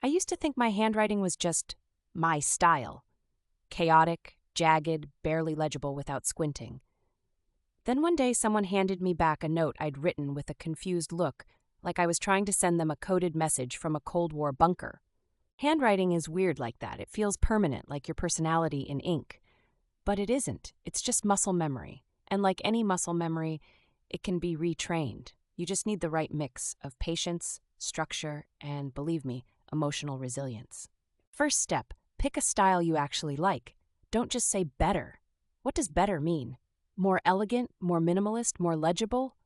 I used to think my handwriting was just my style. Chaotic, jagged, barely legible without squinting. Then one day someone handed me back a note I'd written with a confused look, like I was trying to send them a coded message from a Cold War bunker. Handwriting is weird like that. It feels permanent, like your personality in ink. But it isn't. It's just muscle memory. And like any muscle memory, it can be retrained. You just need the right mix of patience, structure, and, believe me, emotional resilience. First step, pick a style you actually like. Don't just say better. What does better mean? More elegant, more minimalist, more legible?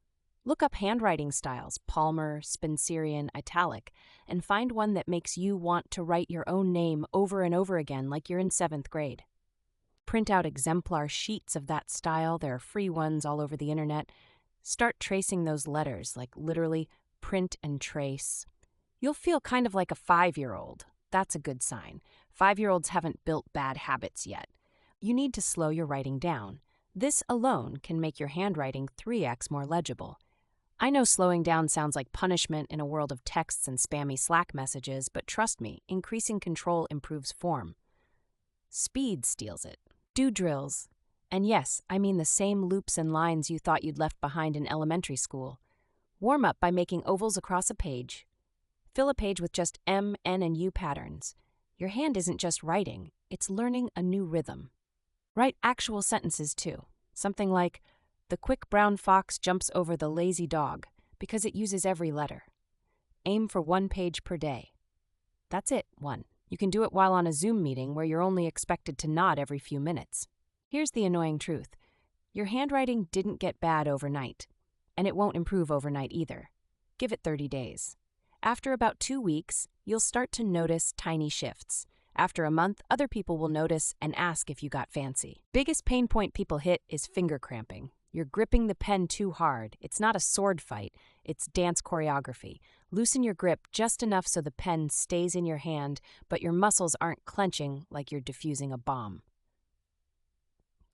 Look up handwriting styles, Palmer, Spencerian, Italic, and find one that makes you want to write your own name over and over again like you're in 7th grade. Print out exemplar sheets of that style. There are free ones all over the internet. Start tracing those letters, like literally print and trace. You'll feel kind of like a 5-year-old. That's a good sign. 5-year-olds haven't built bad habits yet. You need to slow your writing down. This alone can make your handwriting 3x more legible. I know slowing down sounds like punishment in a world of texts and spammy Slack messages, but trust me, increasing control improves form. Speed steals it. Do drills. And yes, I mean the same loops and lines you thought you'd left behind in elementary school. Warm up by making ovals across a page. Fill a page with just M, N, and U patterns. Your hand isn't just writing, it's learning a new rhythm. Write actual sentences too. Something like, "The quick brown fox jumps over the lazy dog," because it uses every letter. Aim for 1 page per day. That's it, 1. You can do it while on a Zoom meeting where you're only expected to nod every few minutes. Here's the annoying truth. Your handwriting didn't get bad overnight, and it won't improve overnight either. Give it 30 days. After about 2 weeks, you'll start to notice tiny shifts. After a month, other people will notice and ask if you got fancy. Biggest pain point people hit is finger cramping. You're gripping the pen too hard. It's not a sword fight, it's dance choreography. Loosen your grip just enough so the pen stays in your hand, but your muscles aren't clenching like you're defusing a bomb.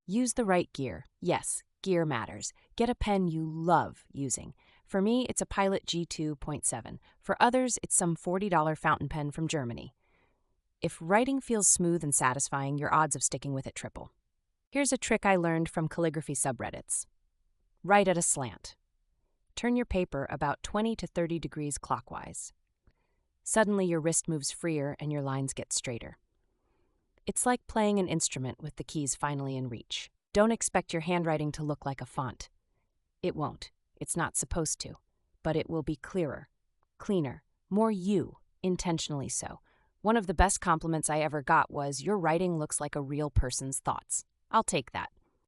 Use the right gear. Yes, gear matters. Get a pen you love using. For me, it's a Pilot G2.7. For others, it's some $40 fountain pen from Germany. If writing feels smooth and satisfying, your odds of sticking with it triple. Here's a trick I learned from calligraphy subreddits. Write at a slant. Turn your paper about 20 to 30 degrees clockwise. Suddenly, your wrist moves freer and your lines get straighter. It's like playing an instrument with the keys finally in reach. Don't expect your handwriting to look like a font. It won't. It's not supposed to. But it will be clearer, cleaner, more you, intentionally so. One of the best compliments I ever got was, "Your writing looks like a real person's thoughts." I'll take that.